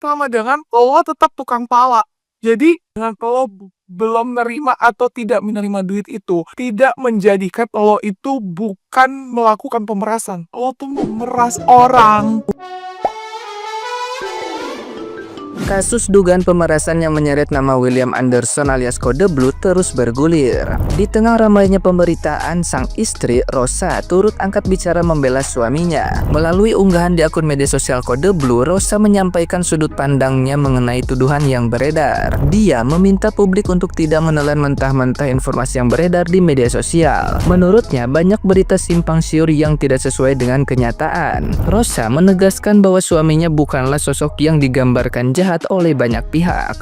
sama dengan lo tetap tukang pala. Jadi dengan lo belum menerima atau tidak menerima duit itu tidak menjadikan lo itu bukan melakukan pemerasan. Lo tuh memeras orang. Kasus dugaan pemerasan yang menyeret nama William Anderson alias Kode Blue terus bergulir. Di tengah ramainya pemberitaan, sang istri, Rosa, turut angkat bicara membela suaminya. Melalui unggahan di akun media sosial Kode Blue, Rosa menyampaikan sudut pandangnya mengenai tuduhan yang beredar. Dia meminta publik untuk tidak menelan mentah-mentah informasi yang beredar di media sosial. Menurutnya, banyak berita simpang siur yang tidak sesuai dengan kenyataan. Rosa menegaskan bahwa suaminya bukanlah sosok yang digambarkan jahat oleh banyak pihak.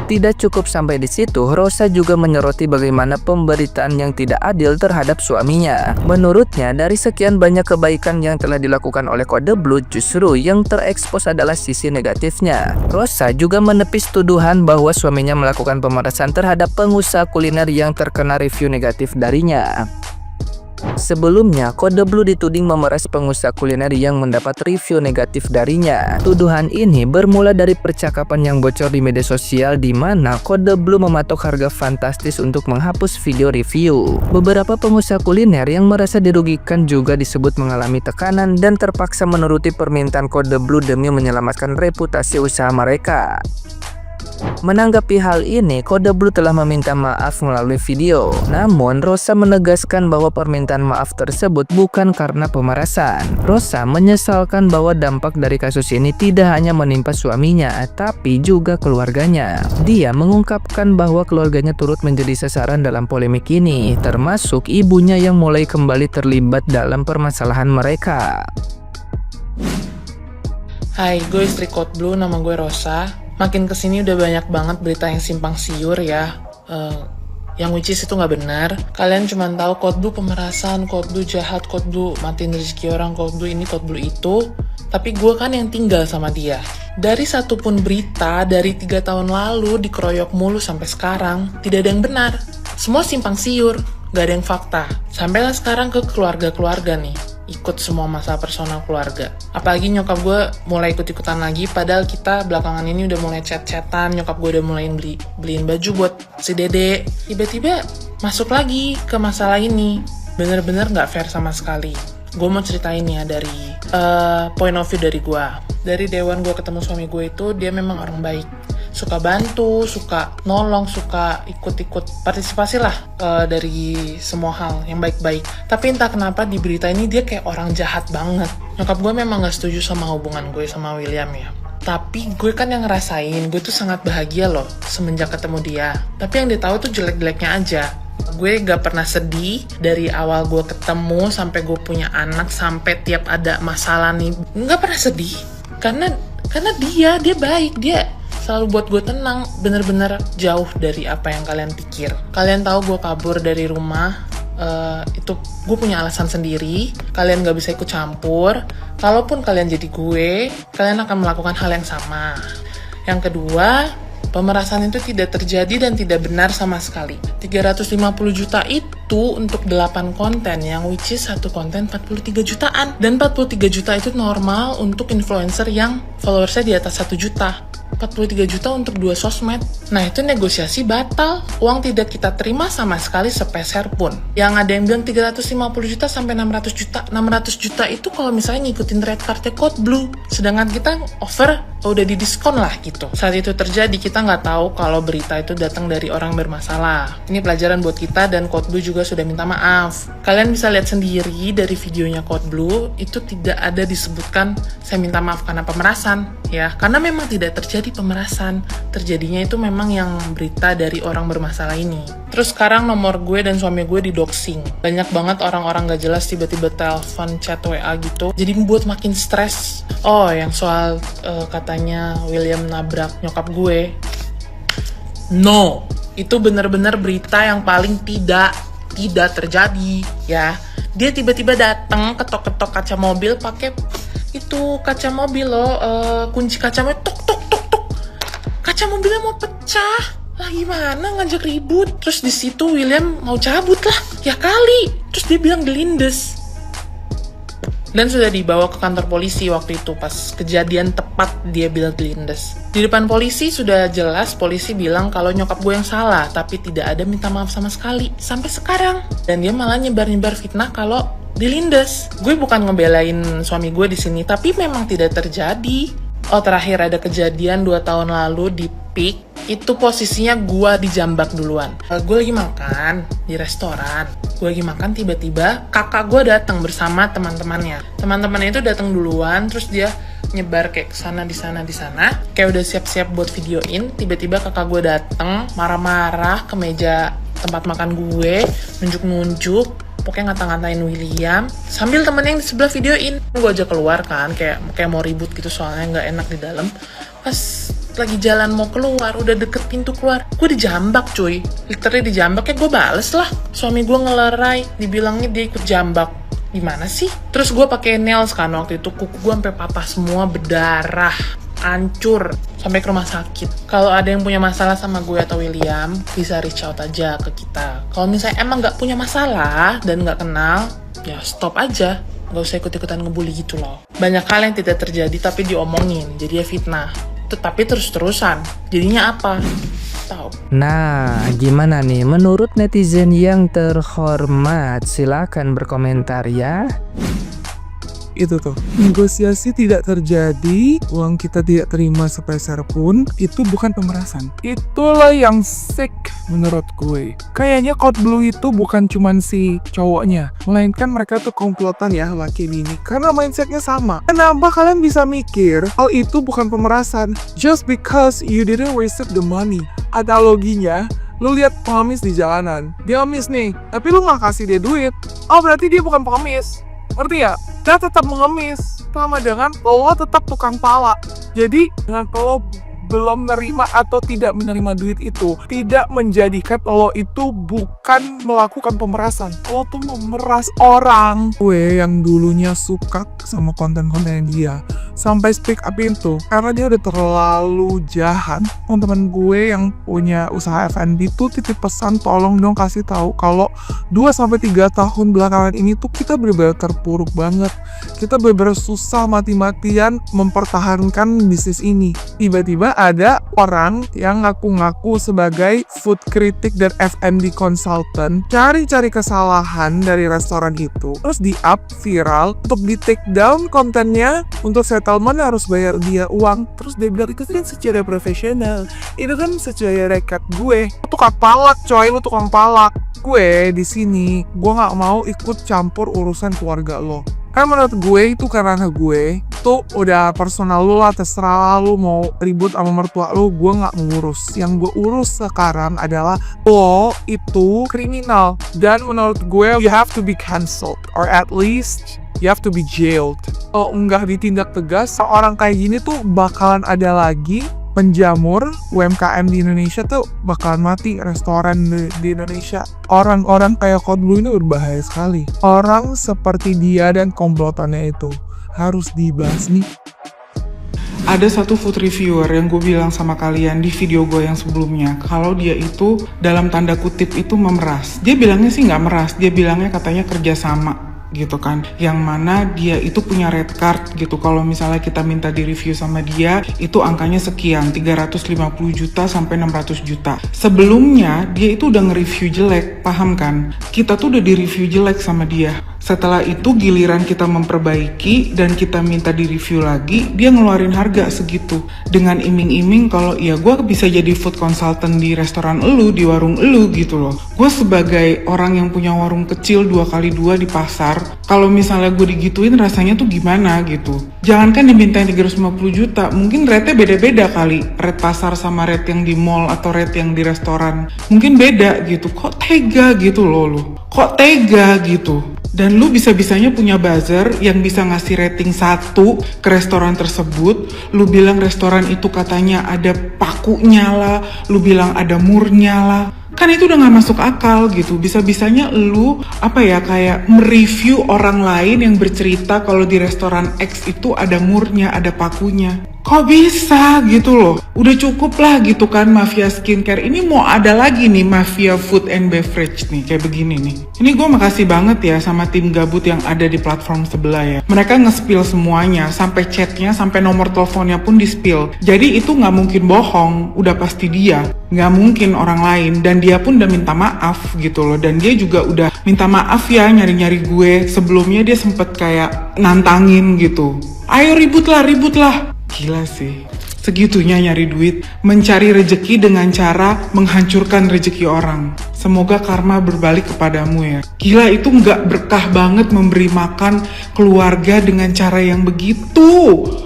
Tidak cukup sampai di situ, Rosa juga menyoroti bagaimana pemberitaan yang tidak adil terhadap suaminya. Menurutnya, dari sekian banyak kebaikan yang telah dilakukan oleh Kode Blue, justru yang terekspos adalah sisi negatifnya. Rosa juga menepis tuduhan bahwa suaminya melakukan pemerasan terhadap pengusaha kuliner yang terkena review negatif darinya. Sebelumnya, Kode Blue dituding memeras pengusaha kuliner yang mendapat review negatif darinya. Tuduhan ini bermula dari percakapan yang bocor di media sosial di mana Kode Blue mematok harga fantastis untuk menghapus video review. Beberapa pengusaha kuliner yang merasa dirugikan juga disebut mengalami tekanan dan terpaksa menuruti permintaan Kode Blue demi menyelamatkan reputasi usaha mereka. Menanggapi hal ini, Kode Blue telah meminta maaf melalui video. Namun, Rosa menegaskan bahwa permintaan maaf tersebut bukan karena pemerasan. Rosa menyesalkan bahwa dampak dari kasus ini tidak hanya menimpa suaminya, tapi juga keluarganya. Dia mengungkapkan bahwa keluarganya turut menjadi sasaran dalam polemik ini, termasuk ibunya yang mulai kembali terlibat dalam permasalahan mereka. Hai, gue istri Kode Blue, nama gue Rosa. Makin kesini udah banyak banget berita yang simpang siur ya, yang which is itu nggak benar. Kalian cuma tahu Kode Blue pemerasan, Kode Blue jahat, Kode Blue matiin rezeki orang, Kode Blue ini, Kode Blue itu. Tapi gue kan yang tinggal sama dia. Dari satupun berita dari 3 tahun lalu dikeroyok mulu sampai sekarang, tidak ada yang benar. Semua simpang siur, nggak ada yang fakta. Sampailah sekarang ke keluarga-keluarga nih, ikut semua masalah personal keluarga. Apalagi nyokap gue mulai ikut-ikutan lagi, padahal kita belakangan ini udah mulai chat-chatan, nyokap gue udah mulai beliin baju buat si dede. Tiba-tiba masuk lagi ke masalah ini. Bener-bener gak fair sama sekali. Gue mau ceritain ya dari point of view dari gue. Dari dewan gue ketemu suami gue itu, dia memang orang baik. Suka bantu, suka nolong, suka ikut-ikut partisipasi lah dari semua hal yang baik-baik. Tapi entah kenapa di berita ini dia kayak orang jahat banget. Nyokap gue memang gak setuju sama hubungan gue sama William ya. Tapi gue kan yang ngerasain, gue tuh sangat bahagia loh semenjak ketemu dia. Tapi yang dia tahu tuh jelek-jeleknya aja. Gue gak pernah sedih dari awal gue ketemu sampai gue punya anak, sampai tiap ada masalah nih. Gak pernah sedih. Karena dia baik, dia selalu buat gue tenang, bener-bener jauh dari apa yang kalian pikir. Kalian tahu gue kabur dari rumah, itu gue punya alasan sendiri. Kalian gak bisa ikut campur. Kalaupun kalian jadi gue, kalian akan melakukan hal yang sama. Yang kedua, pemerasan itu tidak terjadi dan tidak benar sama sekali. 350 juta itu untuk 8 konten, yang which is satu konten 43 jutaan. Dan 43 juta itu normal untuk influencer yang followersnya di atas 1 juta. 43 juta untuk 2 sosmed. Nah itu negosiasi batal. Uang tidak kita terima sama sekali sepeser pun. Yang ada yang bilang 350 juta sampai 600 juta. 600 juta itu kalau misalnya ngikutin red cardnya Kode Blue. Sedangkan kita over udah didiskon lah gitu. Saat itu terjadi kita nggak tahu kalau berita itu datang dari orang bermasalah. Ini pelajaran buat kita dan Kode Blue juga sudah minta maaf. Kalian bisa lihat sendiri dari videonya Kode Blue itu tidak ada disebutkan saya minta maaf karena pemerasan ya. Karena memang tidak terjadi pemerasan. Terjadinya itu memang yang berita dari orang bermasalah ini. Terus sekarang nomor gue dan suami gue di-doxing. Banyak banget orang-orang gak jelas tiba-tiba telepon, chat WA gitu. Jadi membuat makin stres. Oh, yang soal katanya William nabrak nyokap gue. No, itu bener-bener berita yang paling tidak terjadi ya. Dia tiba-tiba datang ketok-ketok kaca mobil pakai itu kaca mobil loh, kunci kaca mobil tok tok tok tok. Kaca mobilnya mau pecah. Lah gimana ngajak ribut? Terus di situ William mau cabut lah. Ya kali. Terus dia bilang gelindes. dan sudah dibawa ke kantor polisi waktu itu pas kejadian tepat dia bilang dilindes. Di depan polisi sudah jelas polisi bilang kalau nyokap gue yang salah, tapi tidak ada minta maaf sama sekali sampai sekarang. Dan dia malah nyebar-nyebar fitnah kalau dilindes. Gue bukan ngebelain suami gue di sini, tapi memang tidak terjadi. Oh, terakhir ada kejadian 2 tahun lalu di Peak, itu posisinya gue dijambak duluan. Gue lagi makan di restoran. Gue lagi makan, tiba-tiba kakak gue datang bersama teman-temannya. Teman-temannya itu datang duluan, terus dia nyebar kayak kesana di sana, kayak udah siap-siap buat videoin. Tiba-tiba kakak gue datang, marah-marah ke meja tempat makan gue, nunjuk-nunjuk. Pokoknya ngata-ngatain William sambil temennya yang di sebelah videoin. Gue aja keluar kan, kayak mau ribut gitu soalnya nggak enak di dalam. Pas lagi jalan mau keluar, udah deket pintu keluar, gue dijambak cuy. Literally dijambak, ya gue bales lah. Suami gue ngelerai, dibilangnya dia ikut jambak. Gimana sih? Terus gue pakai nails kan waktu itu, kuku gue sampai patah semua, berdarah, hancur sampai ke rumah sakit. Kalau ada yang punya masalah sama gue atau William, bisa reach out aja ke kita. Kalau misalnya emang nggak punya masalah dan nggak kenal, ya stop aja. Nggak usah ikut-ikutan ngebully gitu loh. Banyak hal yang tidak terjadi tapi diomongin, jadi ya fitnah. Tetapi terus-terusan, jadinya apa? Tahu. Nah, gimana nih menurut netizen yang terhormat? Silakan berkomentar ya. Itu tuh, negosiasi tidak terjadi, uang kita tidak terima sepeser pun, itu bukan pemerasan. Itulah yang sick menurut gue. Kayaknya Code Blue itu bukan cuman si cowoknya, melainkan mereka tuh komplotan ya laki ini, karena mindsetnya sama. Kenapa kalian bisa mikir hal itu bukan pemerasan? Just because you didn't receive the money. Ada loginya. Lu lihat pengemis di jalanan, dia ngemis nih, tapi lu gak kasih dia duit. Oh, berarti dia bukan pengemis. Ngerti ya? Dia tetap mengemis sama dengan lo tetap tukang pala. Jadi dengan lo belum menerima atau tidak menerima duit itu tidak menjadikan lo itu bukan melakukan pemerasan. Lo tuh memeras orang. Gue yang dulunya suka sama konten-konten dia sampai speak up itu karena dia udah terlalu jahat. Teman-teman gue yang punya usaha F&B tuh titip pesan, tolong dong kasih tahu kalau 2-3 tahun belakangan ini tuh kita benar-benar terpuruk banget. Kita benar-benar susah mati-matian mempertahankan bisnis ini. Tiba-tiba ada orang yang ngaku-ngaku sebagai food critic dan F&B consultant, cari-cari kesalahan dari restoran itu, terus di-up viral, untuk di-take down kontennya, untuk settlement harus bayar dia uang, terus dia bilang, itu kan secara profesional, itu kan secara rekat gue. Lu tukang palak coy, lu tukang palak. Gue di sini, gue nggak mau ikut campur urusan keluarga lo. Karena menurut gue itu karena gue tuh udah personal lu lah, terserah lu mau ribut sama mertua lu, gue nggak ngurus. Yang gue urus sekarang adalah lo itu kriminal, dan menurut gue you have to be cancelled or at least you have to be jailed. Kalau enggak ditindak tegas, orang kayak gini tuh bakalan ada lagi penjamur UMKM di Indonesia tuh bakalan mati, restoran di Indonesia. Orang-orang kayak Code Blue ini berbahaya sekali. Orang seperti dia dan komplotannya itu harus dibahas nih. Ada satu food reviewer yang gue bilang sama kalian di video gue yang sebelumnya, kalau dia itu dalam tanda kutip itu memeras. Dia bilangnya sih nggak meras, dia bilangnya katanya kerjasama gitu kan, yang mana dia itu punya red card gitu. Kalau misalnya kita minta di review sama dia, itu angkanya sekian, 350 juta sampai 600 juta. Sebelumnya dia itu udah nge-review jelek, paham kan? Kita tuh udah di-review jelek sama dia. Setelah itu giliran kita memperbaiki dan kita minta di review lagi, dia ngeluarin harga segitu dengan iming-iming kalau ya gue bisa jadi food consultant di restoran elu, di warung elu gitu loh. Gue sebagai orang yang punya warung kecil 2x2 di pasar, kalau misalnya gue digituin rasanya tuh gimana gitu. Jangankan dimintain 350 juta, mungkin rate-nya beda-beda kali. Rate pasar sama rate yang di mall atau rate yang di restoran mungkin beda gitu. Kok tega gitu loh lu? Kok tega gitu? Dan lu bisa-bisanya punya buzzer yang bisa ngasih rating 1 ke restoran tersebut. Lu bilang restoran itu katanya ada pakunya lah, lu bilang ada murnya lah. Kan itu udah gak masuk akal gitu. Bisa-bisanya lu kayak mereview orang lain yang bercerita kalau di restoran X itu ada murnya, ada pakunya. Kok bisa gitu loh? Udah cukup lah gitu kan mafia skincare. Ini mau ada lagi nih mafia food and beverage nih kayak begini nih. Ini gue makasih banget ya sama tim gabut yang ada di platform sebelah ya. Mereka nge-spill semuanya, sampai chatnya, sampai nomor teleponnya pun di-spill. Jadi itu nggak mungkin bohong, udah pasti dia. Nggak mungkin orang lain. Dan dia pun udah minta maaf gitu loh. Dan dia juga udah minta maaf ya nyari-nyari gue. Sebelumnya dia sempet kayak nantangin gitu. Ayo ribut lah. Gila sih, segitunya nyari duit, mencari rejeki dengan cara menghancurkan rejeki orang. Semoga karma berbalik kepadamu ya. Gila, itu nggak berkah banget memberi makan keluarga dengan cara yang begitu.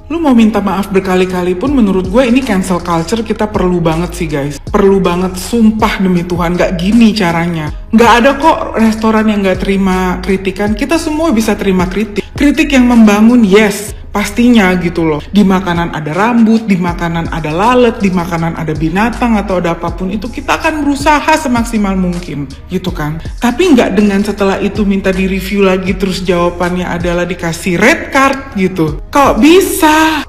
Lu mau minta maaf berkali-kali pun menurut gue ini cancel culture kita perlu banget sih guys. Perlu banget, sumpah demi Tuhan, nggak gini caranya. Nggak ada kok restoran yang nggak terima kritikan, kita semua bisa terima kritik. Kritik yang membangun, yes. Pastinya gitu loh, di makanan ada rambut, di makanan ada lalat, di makanan ada binatang atau ada apapun itu, kita akan berusaha semaksimal mungkin gitu kan. Tapi nggak dengan setelah itu minta di review lagi terus jawabannya adalah dikasih red card gitu. Kok bisa?